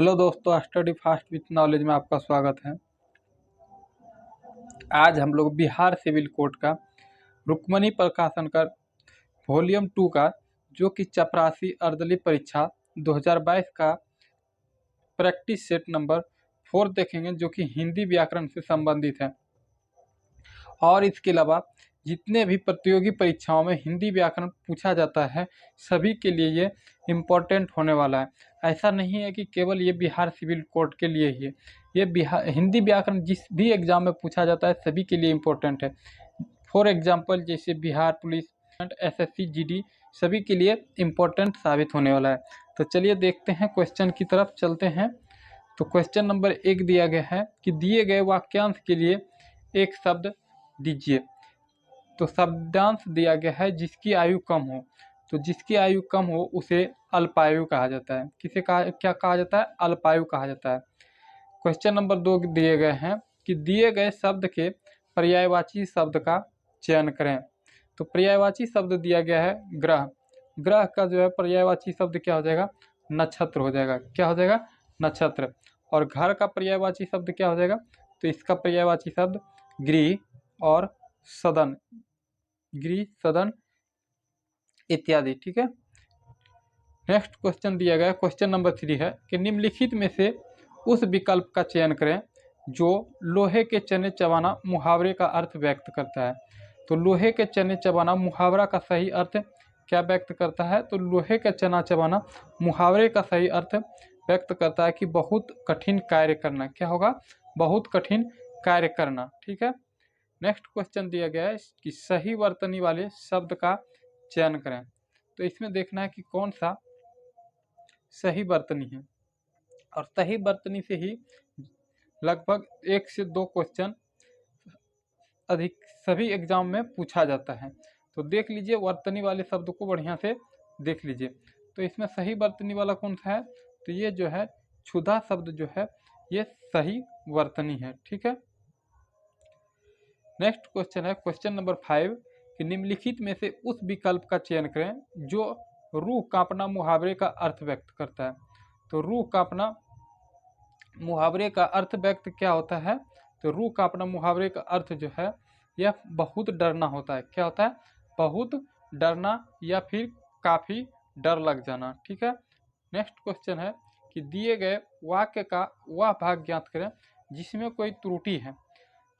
Hello दोस्तों, study fast with knowledge में आपका स्वागत है। आज हम लोग बिहार सिविल कोड का रुक्मणी प्रकाशन का वॉल्यूम 2 का जो कि चपरासी अर्दली परीक्षा 2022 का प्रैक्टिस सेट नंबर 4 देखेंगे, जो कि हिंदी व्याकरण से संबंधित है। और इसके अलावा जितने भी प्रतियोगी परीक्षाओं में हिंदी व्याकरण पूछा जाता है, सभी के लिए ये इम्पोर्टेंट होने वाला है। ऐसा नहीं है कि केवल ये बिहार सिविल कोड के लिए ही है, ये बिहार हिंदी व्याकरण जिस भी एग्जाम में पूछा जाता है सभी के लिए इम्पोर्टेंट है। फॉर एग्जाम्पल जैसे बिहार पुलिस, एसएससी, जीडी सभी के लिए इम्पोर्टेंट साबित होने वाला है। तो चलिए देखते हैं, क्वेश्चन की तरफ चलते हैं। तो क्वेश्चन नंबर 1 दिया गया है कि दिए गए वाक्यांश के लिए एक शब्द दीजिए। तो शब्दांश दिया गया है जिसकी आयु कम हो। तो जिसकी आयु कम हो उसे अल्पायु कहा जाता है। किसे क्या कहा जाता है? अल्पायु कहा जाता है। क्वेश्चन नंबर 2 दिए गए हैं कि दिए गए शब्द के पर्यायवाची शब्द का चयन करें। तो पर्यायवाची शब्द दिया गया है ग्रह। ग्रह का जो है पर्यायवाची शब्द क्या हो जाएगा? नक्षत्र हो जाएगा। क्या हो जाएगा? नक्षत्र। और घर का पर्यायवाची शब्द क्या हो जाएगा? तो इसका पर्यायवाची शब्द गृह और सदन, गृह, सदन इत्यादि। ठीक है। नेक्स्ट क्वेश्चन दिया गया, क्वेश्चन नंबर 3 है कि निम्नलिखित में से उस विकल्प का चयन करें जो लोहे के चने चबाना मुहावरे का अर्थ व्यक्त करता है। तो लोहे के चने चबाना मुहावरा का सही अर्थ क्या व्यक्त करता है? तो लोहे का चना चबाना मुहावरे का सही अर्थ व्यक्त करता है कि बहुत कठिन कार्य करना। क्या होगा? बहुत कठिन कार्य करना। ठीक है। नेक्स्ट क्वेश्चन दिया गया है कि सही वर्तनी वाले शब्द का चयन करें। तो इसमें देखना है कि कौन सा सही वर्तनी है, और सही वर्तनी से ही लगभग 1 से 2 क्वेश्चन अधिक सभी एग्जाम में पूछा जाता है। तो देख लीजिए, वर्तनी वाले शब्द को बढ़िया से देख लीजिए। तो इसमें सही वर्तनी वाला कौन सा है? तो ये जो है क्षुधा शब्द जो है ये सही वर्तनी है। ठीक है। नेक्स्ट क्वेश्चन है क्वेश्चन नंबर 5 कि निम्नलिखित में से उस विकल्प का चयन करें जो रूह कांपना मुहावरे का अर्थ व्यक्त करता है। तो रूह कांपना मुहावरे का अर्थ व्यक्त क्या होता है? तो रूह कांपना मुहावरे का अर्थ जो है यह बहुत डरना होता है। क्या होता है? बहुत डरना या फिर काफ़ी डर लग जाना। ठीक है। नेक्स्ट क्वेश्चन है कि दिए गए वाक्य का वह भाग ज्ञात करें जिसमें कोई त्रुटि है।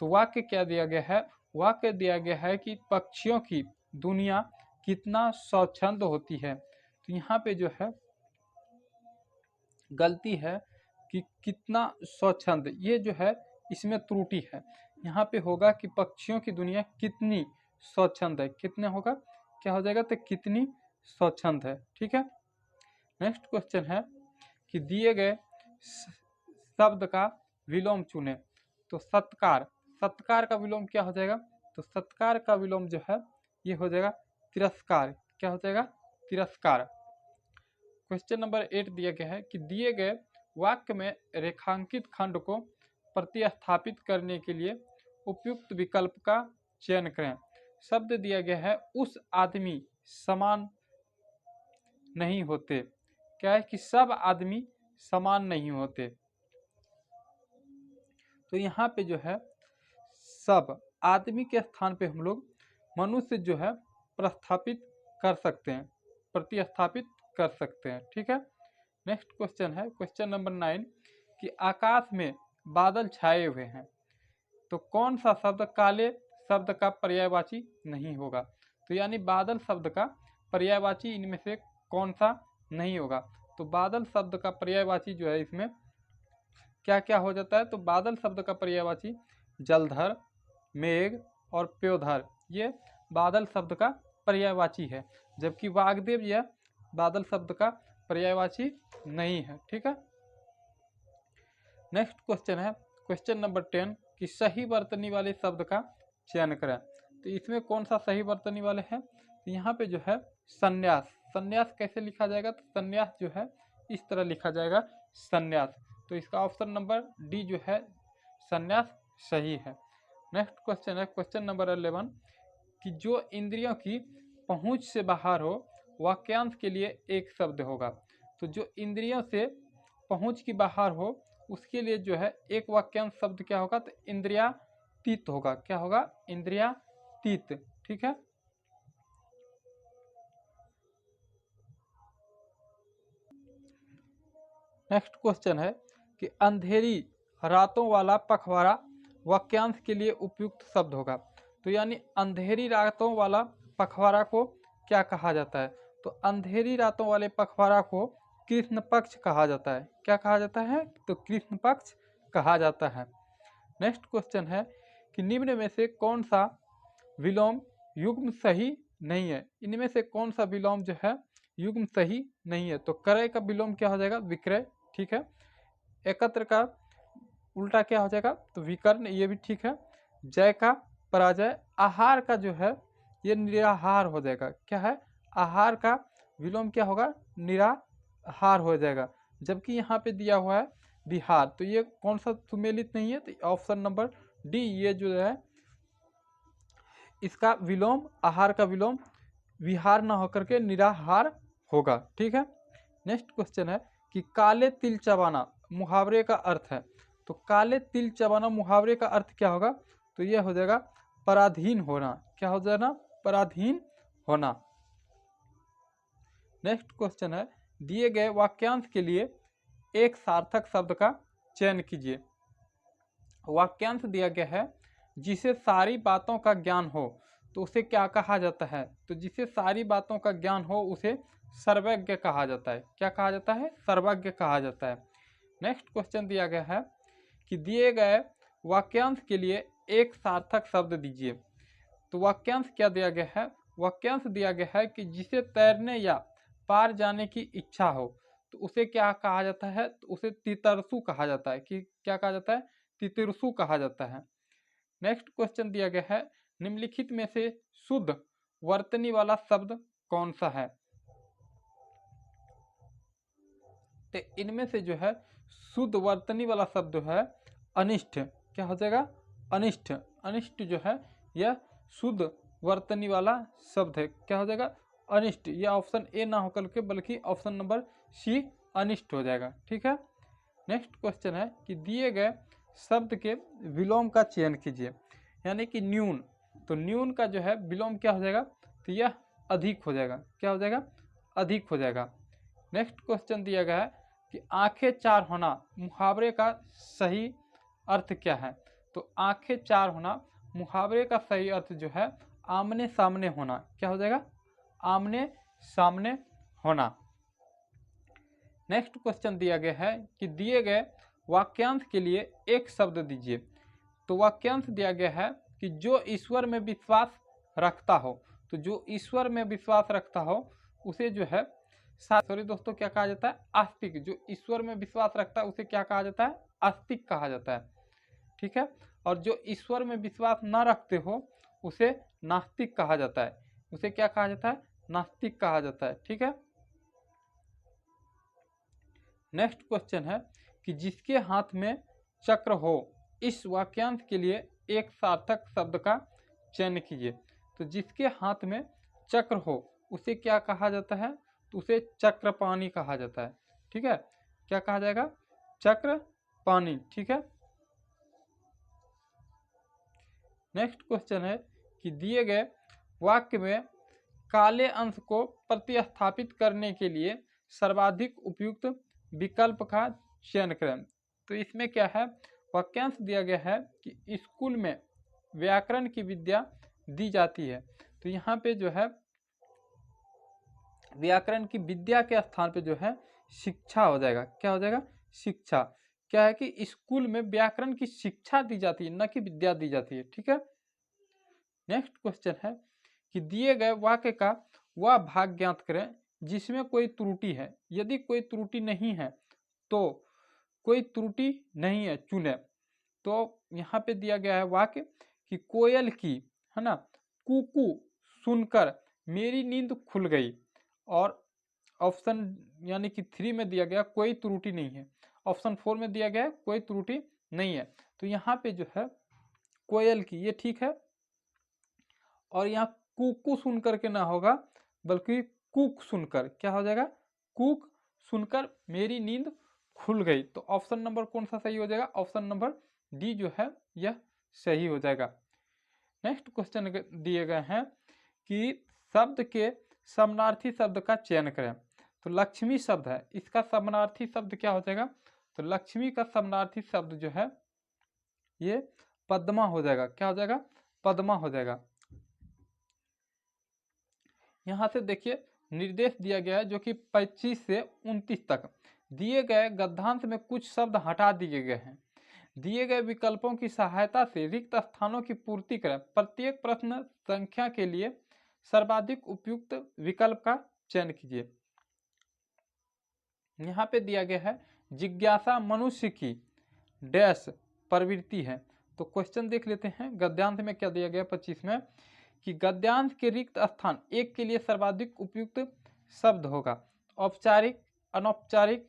तो वाक्य क्या दिया गया है? वाक्य दिया गया है कि पक्षियों की दुनिया कितना स्वच्छंद होती है। तो यहाँ पे जो है गलती है कि कितना स्वच्छंद, ये जो है इसमें त्रुटि है। यहाँ पे होगा कि पक्षियों की दुनिया कितनी स्वच्छंद है। कितने होगा? क्या हो जाएगा? तो कितनी स्वच्छंद है। ठीक है। नेक्स्ट क्वेश्चन है कि दिए गए शब्द का विलोम चुने। तो सत्कार, सत्कार का विलोम क्या हो जाएगा? तो सत्कार का विलोम जो है ये हो जाएगा तिरस्कार। क्या हो जाएगा? तिरस्कार। क्वेश्चन नंबर 8 दिया गया है कि दिए गए वाक्य में रेखांकित खंड को प्रतिस्थापित करने के लिए उपयुक्त विकल्प का चयन करें। शब्द दिया गया है उस आदमी समान नहीं होते। क्या है कि सब आदमी समान नहीं होते। तो यहाँ पे जो है सब आदमी के स्थान पे हम लोग मनुष्य जो है प्रस्थापित कर सकते हैं, प्रतिस्थापित कर सकते हैं। ठीक है। नेक्स्ट क्वेश्चन है क्वेश्चन नंबर 9 कि आकाश में बादल छाए हुए हैं। तो कौन सा शब्द काले शब्द का पर्यायवाची नहीं होगा? तो यानी बादल शब्द का पर्यायवाची इनमें से कौन सा नहीं होगा? तो बादल शब्द का पर्यायवाची जो है इसमें क्या क्या हो जाता है? तो बादल शब्द का पर्यायवाची जलधर, मेघ और प्योधर, ये बादल शब्द का पर्यायवाची है। जबकि वाग्देव यह बादल शब्द का पर्यायवाची नहीं है। ठीक है। नेक्स्ट क्वेश्चन है क्वेश्चन नंबर 10 कि सही वर्तनी वाले शब्द का चयन करें। तो इसमें कौन सा सही वर्तनी वाले हैं? तो यहाँ पे जो है संन्यास। संन्यास कैसे लिखा जाएगा? तो संन्यास जो है इस तरह लिखा जाएगा, संन्यास। तो इसका ऑप्शन नंबर डी जो है संन्यास सही है। नेक्स्ट क्वेश्चन है क्वेश्चन नंबर 11 कि जो इंद्रियों की पहुंच से बाहर हो वाक्यांश के लिए एक शब्द होगा। तो जो इंद्रियों से पहुंच की बाहर हो उसके लिए जो है एक वाक्यांश शब्द क्या होगा, तो इंद्रियातीत होगा। क्या होगा, इंद्रियातीत। ठीक है। नेक्स्ट क्वेश्चन है कि अंधेरी रातों वाला पखवाड़ा वाक्यांश के लिए उपयुक्त शब्द होगा। तो यानी अंधेरी रातों वाला पखवाड़ा को क्या कहा जाता है, तो अंधेरी रातों वाले पखवाड़ा को कृष्ण पक्ष कहा जाता है। क्या कहा जाता है, तो कृष्ण पक्ष कहा जाता है। नेक्स्ट क्वेश्चन है कि निम्न में से कौन सा विलोम युग्म सही नहीं है। इनमें से कौन सा विलोम जो है युग्म सही नहीं है, तो क्रय का विलोम क्या हो जाएगा, विक्रय। ठीक है। एकत्र का उल्टा क्या हो जाएगा, तो विकर्ण, ये भी ठीक है। जय का पराजय। आहार का जो है ये निराहार हो जाएगा। क्या है, आहार का विलोम क्या होगा, निराहार हो जाएगा। जबकि यहाँ पे दिया हुआ है विहार, तो ये कौन सा सुमेलित नहीं है, तो ऑप्शन नंबर डी ये जो है इसका विलोम, आहार का विलोम विहार ना होकर के निराहार होगा। ठीक है। नेक्स्ट क्वेश्चन है कि काले तिल चबाना मुहावरे का अर्थ है। तो काले तिल चबाना मुहावरे का अर्थ क्या होगा, तो यह हो जाएगा पराधीन होना। क्या हो जाएगा, पराधीन होना। नेक्स्ट क्वेश्चन है दिए गए वाक्यांश के लिए एक सार्थक शब्द का चयन कीजिए। वाक्यांश दिया गया है जिसे सारी बातों का ज्ञान हो तो उसे क्या कहा जाता है, तो जिसे सारी बातों का ज्ञान हो उसे सर्वज्ञ कहा जाता है। क्या कहा जाता है, सर्वज्ञ कहा जाता है। नेक्स्ट क्वेश्चन दिया गया है कि दिए गए वाक्यांश के लिए एक सार्थक शब्द दीजिए। तो वाक्यांश क्या दिया गया है, वाक्यांश दिया गया है कि जिसे तैरने या पार जाने की इच्छा हो तो उसे क्या कहा जाता है, तो उसे तितरसु कहा जाता है। कि क्या कहा जाता है, तितरसु कहा जाता है। नेक्स्ट क्वेश्चन दिया गया है निम्नलिखित में से शुद्ध वर्तनी वाला शब्द कौन सा है। तो इनमें से जो है शुद्ध वर्तनी वाला शब्द है अनिष्ट। क्या हो जाएगा, अनिष्ट। अनिष्ट जो है यह शुद्ध वर्तनी वाला शब्द है। क्या हो जाएगा, अनिष्ट। यह ऑप्शन ए ना होकर के बल्कि ऑप्शन नंबर सी अनिष्ट हो जाएगा। ठीक है। नेक्स्ट क्वेश्चन है कि दिए गए शब्द के विलोम का चयन कीजिए। यानी कि न्यून, तो न्यून का जो है विलोम क्या हो जाएगा, तो यह अधिक हो जाएगा। क्या हो जाएगा, अधिक हो जाएगा। नेक्स्ट क्वेश्चन दिया गया है कि आंखें चार होना मुहावरे का सही अर्थ क्या है। तो आंखें चार होना मुहावरे का सही अर्थ जो है आमने सामने होना। क्या हो जाएगा, आमने सामने होना। नेक्स्ट क्वेश्चन दिया गया है कि दिए गए वाक्यांश के लिए एक शब्द दीजिए। तो वाक्यांश दिया गया है कि जो ईश्वर में विश्वास रखता हो, तो जो ईश्वर में विश्वास रखता हो उसे जो है सॉरी दोस्तों क्या कहा जाता है, आस्तिक। जो ईश्वर में विश्वास रखता है उसे क्या कहा जाता है, आस्तिक कहा जाता है। ठीक है। और जो ईश्वर में विश्वास न रखते हो उसे नास्तिक कहा जाता है। उसे क्या कहा जाता है, नास्तिक कहा जाता है। ठीक है। नेक्स्ट क्वेश्चन है कि जिसके हाथ में चक्र हो इस वाक्यांश के लिए एक सार्थक शब्द का चयन कीजिए। तो जिसके हाथ में चक्र हो उसे क्या कहा जाता है, तो उसे चक्रपाणी कहा जाता है। ठीक है। क्या कहा जाएगा, चक्रपाणी। ठीक है। नेक्स्ट क्वेश्चन है कि दिए गए वाक्य में काले अंश को प्रतिस्थापित करने के लिए सर्वाधिक उपयुक्त विकल्प का चयन करें। तो इसमें क्या है, वाक्यांश दिया गया है कि स्कूल में व्याकरण की विद्या दी जाती है। तो यहाँ पे जो है व्याकरण की विद्या के स्थान पे जो है शिक्षा हो जाएगा। क्या हो जाएगा, शिक्षा। क्या है कि स्कूल में व्याकरण की शिक्षा दी जाती है, न कि विद्या दी जाती है। ठीक है। नेक्स्ट क्वेश्चन है कि दिए गए वाक्य का वह भाग ज्ञात करें जिसमें कोई त्रुटि है। यदि कोई त्रुटि नहीं है तो कोई त्रुटि नहीं है चुने। तो यहाँ पे दिया गया है वाक्य कि कोयल की, है ना, कुकू सुनकर मेरी नींद खुल गई। और ऑप्शन यानी कि 3 में दिया गया कोई त्रुटि नहीं है। ऑप्शन 4 में दिया गया है कोई त्रुटि नहीं है। तो यहाँ पे जो है कोयल की, ये ठीक है। और यहाँ कुकू सुनकर के ना होगा बल्कि कुक सुनकर। क्या हो जाएगा, कुक सुनकर मेरी नींद खुल गई। तो ऑप्शन नंबर कौन सा सही हो जाएगा? ऑप्शन नंबर डी जो है यह सही हो जाएगा। नेक्स्ट क्वेश्चन दिए गए हैं कि शब्द के समानार्थी शब्द का चयन करें। तो लक्ष्मी शब्द है, इसका समानार्थी शब्द क्या हो जाएगा? तो लक्ष्मी का समानार्थी शब्द जो है ये पद्मा हो जाएगा। क्या हो जाएगा? पद्मा हो जाएगा। यहाँ से देखिए निर्देश दिया गया है जो कि 25 से 29 तक दिए गए गद्यांश में कुछ शब्द हटा दिए गए हैं। दिए गए विकल्पों की सहायता से रिक्त स्थानों की पूर्ति करें। प्रत्येक प्रश्न संख्या के लिए सर्वाधिक उपयुक्त विकल्प का चयन कीजिए। यहाँ पे दिया गया है जिज्ञासा मनुष्य की डैश प्रवृत्ति है। तो क्वेश्चन देख लेते हैं गद्यांश में क्या दिया गया 25 में कि गद्यांश के रिक्त स्थान एक के लिए सर्वाधिक उपयुक्त शब्द होगा। औपचारिक, अनौपचारिक,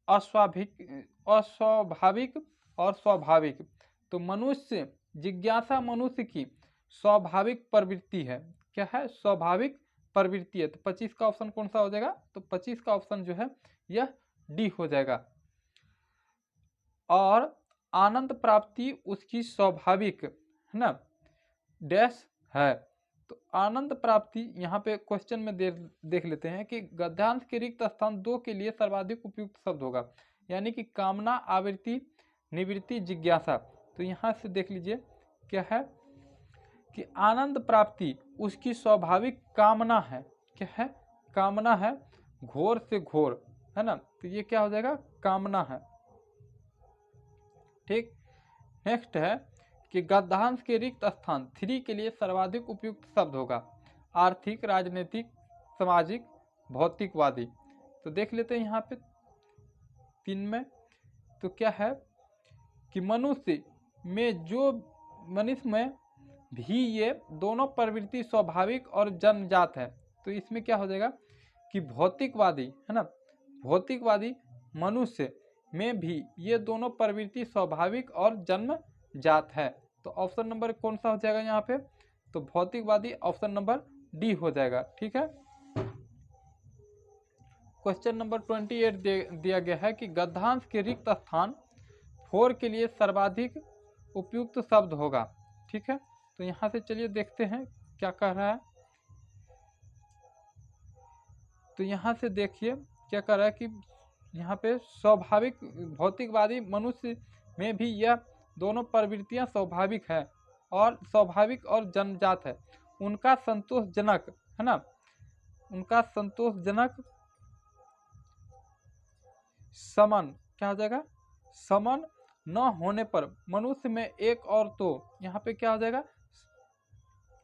अस्वाभाविक और स्वाभाविक। तो मनुष्य जिज्ञासा मनुष्य की स्वाभाविक प्रवृत्ति है। क्या है? स्वाभाविक प्रवृत्ति है। तो 25 का ऑप्शन कौन सा हो जाएगा? तो 25 का ऑप्शन जो है यह डी हो जाएगा। और आनंद प्राप्ति उसकी स्वाभाविक है ना डैश है। तो आनंद प्राप्ति यहाँ पे क्वेश्चन में देख लेते हैं कि गद्यांश के रिक्त स्थान 2 के लिए सर्वाधिक उपयुक्त शब्द होगा, यानी कि कामना, आवृत्ति, निवृत्ति, जिज्ञासा। तो यहाँ से देख लीजिए क्या है कि आनंद प्राप्ति उसकी स्वाभाविक कामना है। क्या है? कामना है, घोर से घोर है ना। तो ये क्या हो जाएगा? कामना है। ठीक। नेक्स्ट है कि गद्यांश के रिक्त स्थान 3 के लिए सर्वाधिक उपयुक्त शब्द होगा। आर्थिक, राजनीतिक, सामाजिक, भौतिकवादी। तो देख लेते हैं यहाँ पे 3 में। तो क्या है कि मनुष्य में भी ये दोनों प्रवृत्ति स्वाभाविक और जन्मजात है। तो इसमें क्या हो जाएगा कि भौतिकवादी है ना, भौतिकवादी मनुष्य में भी ये दोनों प्रवृत्ति स्वाभाविक और जन्मजात है। तो ऑप्शन नंबर कौन सा हो जाएगा यहाँ पे? तो भौतिकवादी ऑप्शन नंबर डी हो जाएगा। ठीक है। क्वेश्चन नंबर 28 दिया गया है कि गद्यांश के रिक्त स्थान 4 के लिए सर्वाधिक उपयुक्त शब्द होगा। ठीक है। तो यहाँ से चलिए देखते हैं क्या कह रहा है। तो यहाँ से देखिए क्या कह रहा है कि यहाँ पे स्वाभाविक भौतिकवादी मनुष्य में भी यह दोनों प्रवृत्तियाँ स्वाभाविक है और स्वाभाविक और जन्मजात है। उनका संतोषजनक है ना, उनका संतोषजनक समन क्या हो जाएगा? समन न होने पर मनुष्य में एक और तो यहाँ पे क्या हो जाएगा?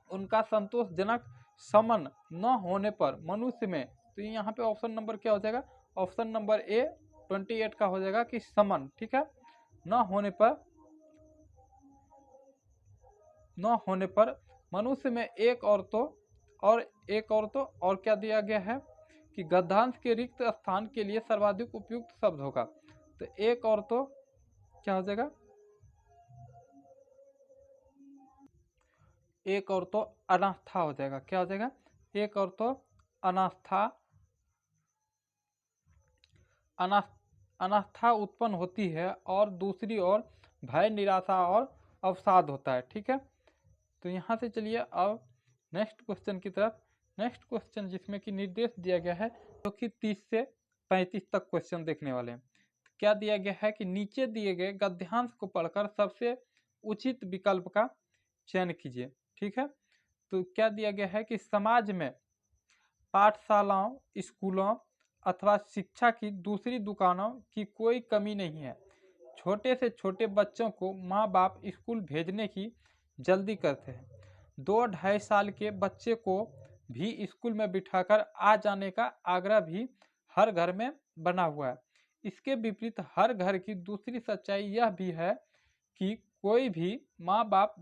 उनका संतोषजनक समन न होने पर मनुष्य में। तो यहाँ पे ऑप्शन नंबर क्या हो जाएगा? ऑप्शन नंबर ए 28 का हो जाएगा कि समन। ठीक है। न होने पर मनुष्य में एक और तो और क्या दिया गया है कि गद्यांश के रिक्त स्थान के लिए सर्वाधिक उपयुक्त शब्द होगा। तो एक और तो क्या हो जाएगा? एक और तो अनास्था हो जाएगा। क्या हो जाएगा? एक और तो अनास्था उत्पन्न होती है और दूसरी ओर भय, निराशा और अवसाद होता है। ठीक है। तो यहाँ से चलिए अब नेक्स्ट क्वेश्चन की तरफ। नेक्स्ट क्वेश्चन जिसमें कि निर्देश दिया गया है जो कि 30 से 35 तक क्वेश्चन देखने वाले हैं। क्या दिया गया है कि नीचे दिए गए गद्यांश को पढ़कर सबसे उचित विकल्प का चयन कीजिए। ठीक है। तो क्या दिया गया है कि समाज में पाठशालाओं, स्कूलों अथवा शिक्षा की दूसरी दुकानों की कोई कमी नहीं है। छोटे से छोटे बच्चों को माँ बाप स्कूल भेजने की जल्दी करते हैं। 2-2.5 साल के बच्चे को भी स्कूल में बिठाकर आ जाने का आग्रह भी हर घर में बना हुआ है। इसके विपरीत हर घर की दूसरी सच्चाई यह भी है कि कोई भी माँ बाप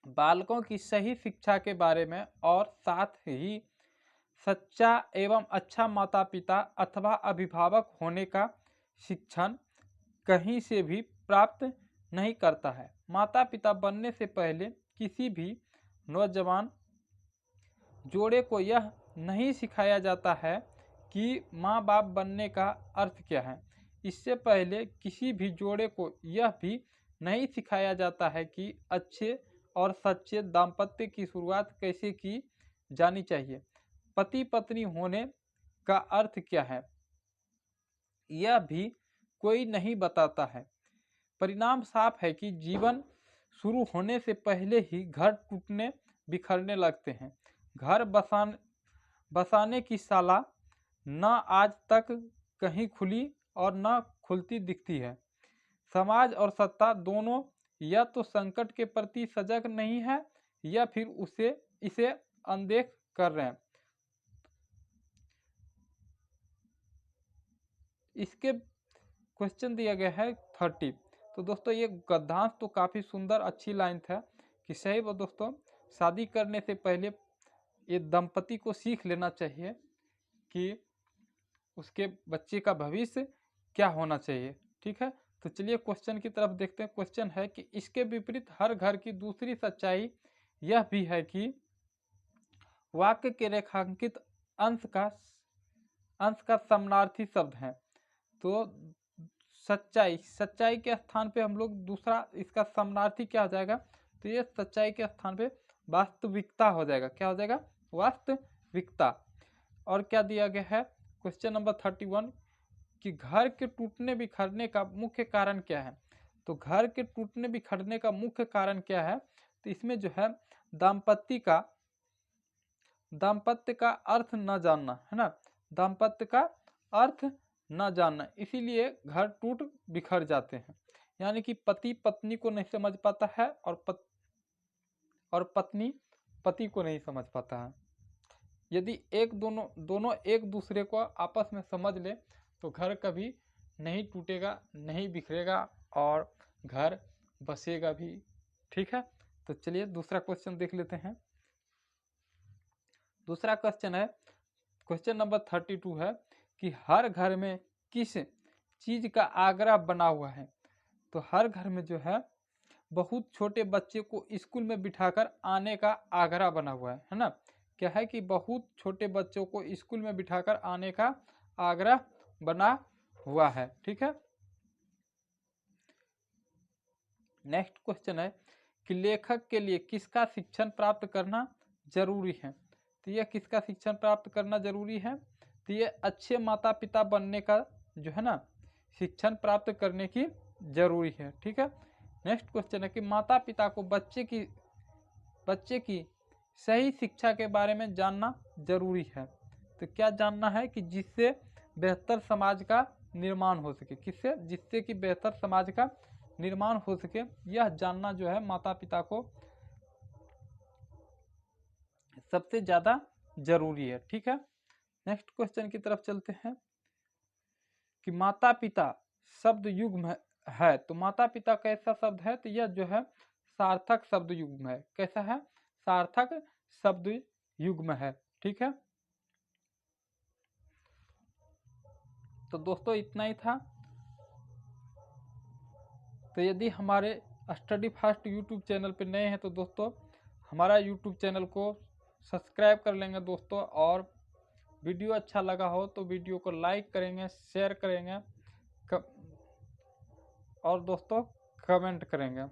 बालकों की सही शिक्षा के बारे में और साथ ही सच्चा एवं अच्छा माता पिता अथवा अभिभावक होने का शिक्षण कहीं से भी प्राप्त नहीं करता है। माता पिता बनने से पहले किसी भी नौजवान जोड़े को यह नहीं सिखाया जाता है कि माँ बाप बनने का अर्थ क्या है। इससे पहले किसी भी जोड़े को यह भी नहीं सिखाया जाता है कि अच्छे और सच्चे दाम्पत्य की शुरुआत कैसे की जानी चाहिए। पति पत्नी होने का अर्थ क्या है, यह भी कोई नहीं बताता है। परिणाम साफ है कि जीवन शुरू होने से पहले ही घर टूटने बिखरने लगते हैं। घर बसाने की साला न आज तक कहीं खुली और न खुलती दिखती है। समाज और सत्ता दोनों या तो संकट के प्रति सजग नहीं है या फिर इसे अनदेख कर रहे हैं। इसके क्वेश्चन दिया गया है 30। तो दोस्तों ये गद्यांश तो काफ़ी सुंदर अच्छी लाइन था कि सही वो दोस्तों शादी करने से पहले ये दंपति को सीख लेना चाहिए कि उसके बच्चे का भविष्य क्या होना चाहिए। ठीक है, तो चलिए क्वेश्चन की तरफ देखते हैं। क्वेश्चन है कि इसके विपरीत हर घर की दूसरी सच्चाई यह भी है कि वाक्य के रेखांकित अंश का समानार्थी शब्द है। तो सच्चाई के स्थान पे हम लोग दूसरा इसका समानार्थी क्या हो जाएगा, तो ये सच्चाई के स्थान पे वास्तविकता हो जाएगा। क्या हो जाएगा, वास्तविकता। और क्या दिया गया है क्वेश्चन नंबर 31 कि घर के टूटने बिखरने का मुख्य कारण क्या है। तो घर के टूटने बिखरने का मुख्य कारण क्या है, तो इसमें जो है दाम्पत्य का अर्थ न जानना है ना, दाम्पत्य का अर्थ न जानना, इसीलिए घर टूट बिखर जाते हैं। यानी कि पति पत्नी को नहीं समझ पाता है और पत्नी पति को नहीं समझ पाता है। यदि दोनों एक दूसरे को आपस में समझ ले तो घर कभी नहीं टूटेगा, नहीं बिखरेगा और घर बसेगा भी। ठीक है, तो चलिए दूसरा क्वेश्चन देख लेते हैं। दूसरा क्वेश्चन है, क्वेश्चन नंबर 32 है कि हर घर में किस चीज का आग्रह बना हुआ है। तो हर घर में जो है बहुत छोटे बच्चे को स्कूल में बिठाकर आने का आग्रह बना हुआ है ना। क्या है कि बहुत छोटे बच्चों को स्कूल में बिठाकर आने का आग्रह बना हुआ है। ठीक है, नेक्स्ट क्वेश्चन है कि लेखक के लिए किसका शिक्षण प्राप्त करना जरूरी है। तो यह किसका शिक्षण प्राप्त करना जरूरी है, तो ये अच्छे माता पिता बनने का जो है ना शिक्षण प्राप्त करने की जरूरी है। ठीक है, नेक्स्ट क्वेश्चन है कि माता पिता को बच्चे की सही शिक्षा के बारे में जानना जरूरी है। तो क्या जानना है कि जिससे बेहतर समाज का निर्माण हो सके, जिससे कि बेहतर समाज का निर्माण हो सके, यह जानना जो है माता पिता को सबसे ज़्यादा जरूरी है। ठीक है, नेक्स्ट क्वेश्चन की तरफ चलते हैं कि माता पिता शब्द युग्म है। तो माता पिता कैसा शब्द है, तो यह जो है सार्थक शब्द युग्म है। कैसा है, सार्थक शब्द युग्म है। ठीक है, तो दोस्तों इतना ही था। तो यदि हमारे स्टडी फास्ट यूट्यूब चैनल पर नए हैं तो दोस्तों हमारा यूट्यूब चैनल को सब्सक्राइब कर लेंगे दोस्तों, और वीडियो अच्छा लगा हो तो वीडियो को लाइक करेंगे, शेयर करेंगे और दोस्तों कमेंट करेंगे।